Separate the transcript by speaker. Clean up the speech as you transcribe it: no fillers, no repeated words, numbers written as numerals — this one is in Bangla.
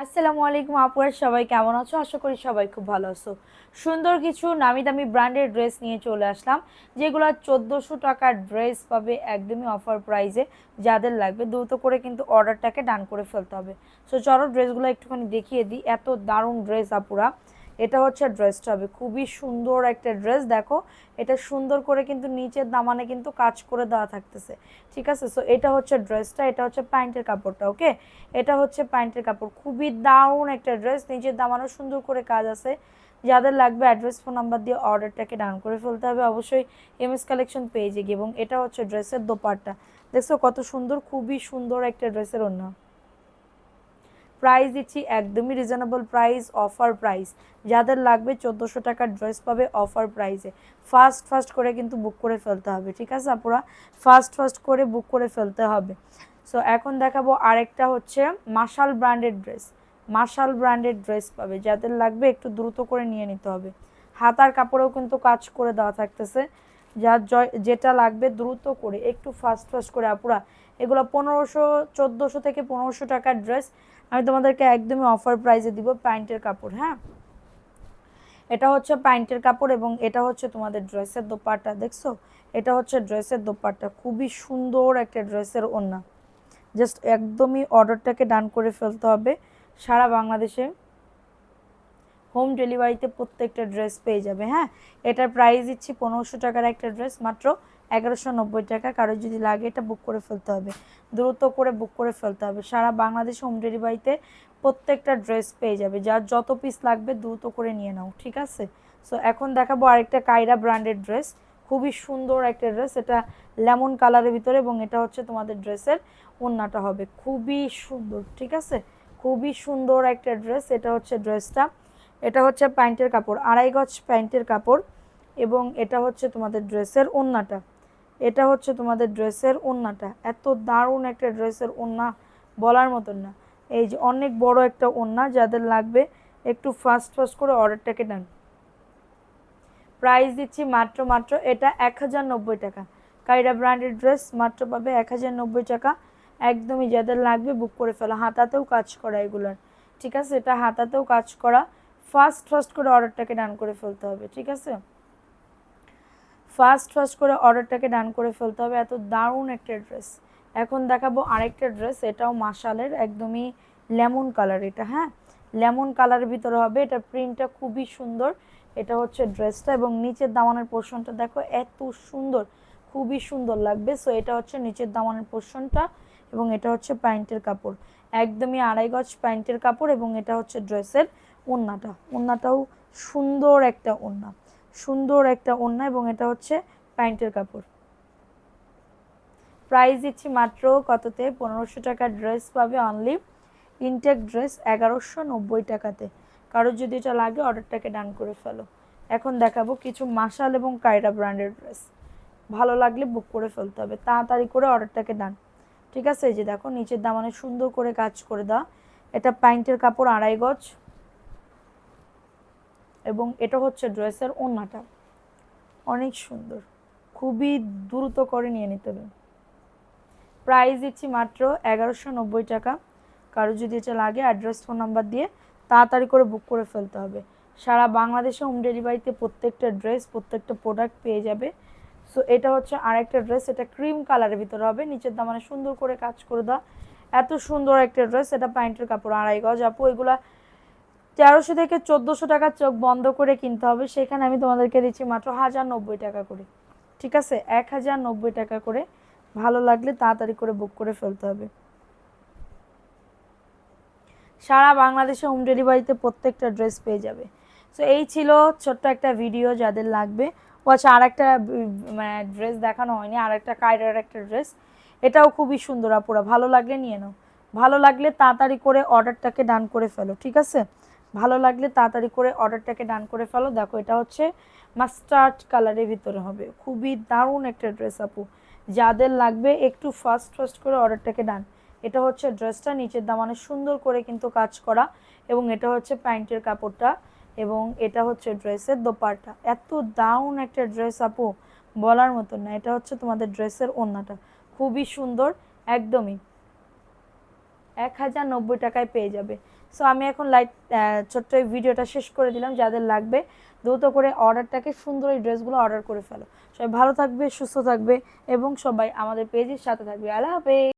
Speaker 1: আসসালামু আলাইকুম আপুরা, সবাই কেমন আছো? আশা করি সবাই খুব ভালো আছো। সুন্দর কিছু নামি দামি ব্র্যান্ডের ড্রেস নিয়ে চলে আসলাম, যেগুলো 1400 টাকার ড্রেস পাবে একদমই অফার প্রাইসে। যাদের লাগবে দ্রুত করে কিন্তু অর্ডারটাকে ডান করে ফেলতে হবে। সো চলো ড্রেসগুলো একটুখানি দেখিয়ে দিই। এত দারুণ ড্রেস আপুরা। এটা হচ্ছে ড্রেসটা হবে খুবই সুন্দর একটা ড্রেস। দেখো এটা সুন্দর করে কিন্তু নিচের দামানে কিন্তু কাজ করে দেওয়া থাকতেছে, ঠিক আছে। সো এটা হচ্ছে ড্রেসটা, এটা হচ্ছে প্যান্টের কাপড়টা। ওকে, এটা হচ্ছে প্যান্টের কাপড়, খুবই দারুণ একটা ড্রেস, নিচের দামানো সুন্দর করে কাজ আছে। যাদের লাগবে অ্যাড্রেস ফোন নাম্বার দিয়ে অর্ডারটাকে ডান করে ফেলতে হবে অবশ্যই এমএস কালেকশন পেজে গিয়ে। এবং এটা হচ্ছে ড্রেসের দোপাট্টা, দেখছো কত সুন্দর, খুবই সুন্দর একটা ড্রেসের ওড়না। প্রাইস দিচ্ছি একদমই রিজনেবল প্রাইস, অফার প্রাইস। যাদের লাগবে 1400 টাকার ড্রেস পাবে অফার প্রাইসে। ফার্স্ট ফার্স্ট করে কিন্তু বুক করে ফেলতে হবে, ঠিক আছে আপুরা, ফার্স্ট ফার্স্ট করে বুক করে ফেলতে হবে। সো এখন দেখাবো আরেকটা হচ্ছে marshal branded dress. Marshal branded dress পাবে, যাদের লাগবে একটু দ্রুত করে নিয়ে নিতে হবে। হাতার কাপড়েও কিন্তু কাজ করে দেওয়া থাকতেছে। যার যেটা লাগবে দ্রুত করে একটু ফাস্ট ফাস্ট করে আপুরা। এগুলো 1500 1400 থেকে 1500 টাকার ড্রেস আমি তোমাদেরকে একদমই অফার প্রাইসে দিব। প্যান্টের কাপড়, হ্যাঁ, এটা হচ্ছে প্যান্টের কাপড় এবং এটা হচ্ছে তোমাদের ড্রেসের দোপাট্টা, দেখছো এটা হচ্ছে ড্রেসের দোপাট্টা, খুবই সুন্দর একটা ড্রেসের ওড়না। জাস্ট একদমই অর্ডারটাকে ডান করে ফেলতে হবে। সারা বাংলাদেশে হোম ডেলিভারিতে প্রত্যেকটা ড্রেস পেয়ে যাবে। হ্যাঁ, এটার প্রাইস দিচ্ছি 1500 টাকার একটা ড্রেস মাত্র 1190 টাকা। কারো যদি লাগে এটা বুক করে ফেলতে হবে, দ্রুত করে বুক করে ফেলতে হবে। সারা বাংলাদেশে হোম ডেলিভারিতে প্রত্যেকটা ড্রেস পেয়ে যাবে, যার যত পিস লাগবে দ্রুত করে নিয়ে নাও, ঠিক আছে। সো এখন দেখাবো আরেকটা কায়রা ব্র্যান্ডের ড্রেস, খুবই সুন্দর একটা ড্রেস। এটা লেমন কালারের ভিতরে এবং এটা হচ্ছে তোমাদের ড্রেসের ওড়নাটা হবে খুবই সুন্দর, ঠিক আছে, খুবই সুন্দর একটা ড্রেস। এটা হচ্ছে ড্রেসটা, এটা হচ্ছে প্যান্টের কাপড়, 2.5 গজ প্যান্টের কাপড় এবং এটা হচ্ছে তোমাদের ড্রেসের ওড়নাটা। এটা হচ্ছে তোমাদের ড্রেসের ওড়নাটা, এত দারুণ একটা ড্রেসের ওড়না বলার মতন না। এই যে অনেক বড় একটা ওড়না, যাদের লাগবে একটু ফাস্ট ফাস্ট করে অর্ডারটাকে নেন। প্রাইস দিচ্ছি মাত্র মাত্র এটা 1090 টাকা। কায়রা ব্র্যান্ডের ড্রেস মাত্র পাবে 1090 টাকা। একদমই যাদের লাগবে বুক করে ফেলো। হাতাতেও কাজ করা এগুলার, ঠিক আছে, এটা হাতাতেও কাজ করা। ফাস্ট ফাস্ট করে অর্ডারটাকে ডান করে ফেলতে হবে, ঠিক আছে, ফাস্ট ফাস্ট করে অর্ডারটাকে ডান করে ফেলতে হবে। এত দারুণ একটা ড্রেস। এখন দেখাবো আরেকটা ড্রেস, এটাও মাশালের একদমই লেমন কালার। এটা, হ্যাঁ, লেমন কালারের ভিতরে হবে। এটা প্রিন্টটা খুবই সুন্দর। এটা হচ্ছে ড্রেসটা এবং নিচের দামানের পোর্শনটা দেখো এত সুন্দর, খুবই সুন্দর লাগবে। সো এটা হচ্ছে নিচের দামানের পোর্শনটা এবং এটা হচ্ছে প্যান্টের কাপড়, একদমই 2.5 গজ প্যান্টের কাপড় এবং এটা হচ্ছে ড্রেসের ওড়নাটা। ওড়নাটাও সুন্দর একটা ওড়না, সুন্দর একটা ওড়না এবং এটা হচ্ছে প্যান্টের কাপড়। প্রাইস দিচ্ছি মাত্র কততে? 1500 টাকার ড্রেস পাবে অনলি। ইনটেক ড্রেস 1190 টাকাতে। কারোর যদি এটা লাগে অর্ডারটাকে ডান করে ফেলো। এখন দেখাবো কিছু মাশাল এবং কায়রা ব্র্যান্ডের ড্রেস, ভালো লাগলে বুক করে ফেলতে হবে, তাড়াতাড়ি করে অর্ডারটাকে ডান, ঠিক আছে। এই যে দেখো নিচের দামানে সুন্দর করে কাজ করে দাও। এটা প্যান্টের কাপড় 2.5 গজ এবং এটা হচ্ছে ড্রেসের ওড়নাটা, অনেক সুন্দর, খুবই দ্রুত করে নিয়ে নিতে হবে। প্রাইস দিচ্ছি মাত্র 1190 টাকা। কারো যদি এটা লাগে অ্যাড্রেস ফোন নাম্বার দিয়ে তাড়াতাড়ি করে বুক করে ফেলতে হবে। সারা বাংলাদেশে হোম ডেলিভারিতে প্রত্যেকটা ড্রেস প্রত্যেকটা প্রোডাক্ট পেয়ে যাবে। সো এটা হচ্ছে আরেকটা ড্রেস, এটা ক্রিম কালারের ভিতরে হবে, নিচের দামানে সুন্দর করে কাজ করে দাও। এত সুন্দর একটা ড্রেস। এটা প্যান্টের কাপড় 2.5 গজ। আপু এগুলা 1300 থেকে 1400 টাকা চোখ বন্ধ করে কিনতে হবে, সেখানে আমি তোমাদেরকে দিচ্ছি মাত্র 1090 টাকা করে, ঠিক আছে, 1090 টাকা করে। ভালো লাগলে তাড়াতাড়ি করে বুক করে ফেলতে হবে। সারা বাংলাদেশে হোম ডেলিভারিতে প্রত্যেকটা ড্রেস পেয়ে যাবে। সো এই ছিল ছোট্ট একটা ভিডিও, যাদের লাগবে। ও আচ্ছা, আর একটা মানে ড্রেস দেখানো হয়নি, আর একটা কায়রার একটা ড্রেস, এটাও খুবই সুন্দর আপুরা, ভালো লাগলে নিয়ে নাও, ভালো লাগলে তাড়াতাড়ি করে অর্ডারটাকে ডান করে ফেলো, ঠিক আছে, ভালো লাগলে তাড়াতাড়ি করে অর্ডারটাকে ডান করে ফেলো। দেখো এটা হচ্ছে মাস্টার্ড কালারের ভিতরে হবে, খুবই দারুণ একটা ড্রেস আপু, যাদের লাগবে একটু ফাস্ট ফাস্ট করে অর্ডারটাকে ডান। এটা হচ্ছে ড্রেসটা, নিচের দামানে সুন্দর করে কিন্তু কাজ করা এবং এটা হচ্ছে প্যান্টের কাপড়টা এবং এটা হচ্ছে ড্রেসের দোপাট্টা। এত দারুণ একটা ড্রেস আপু, বলার মতো না। এটা হচ্ছে তোমাদের ড্রেসের ওড়নাটা, খুবই সুন্দর, একদমই 1090 টাকায় পেয়ে যাবে। সো আমি এখন ছোট্ট এই ভিডিওটা শেষ করে দিলাম। যাদের লাগবে দ্রুত করে অর্ডারটাকে সুন্দর এই ড্রেসগুলো অর্ডার করে ফেলো। সবাই ভালো থাকবে, সুস্থ থাকবে এবং সবাই আমাদের পেজের সাথে থাকবে। আল্লাহ হাফেজ।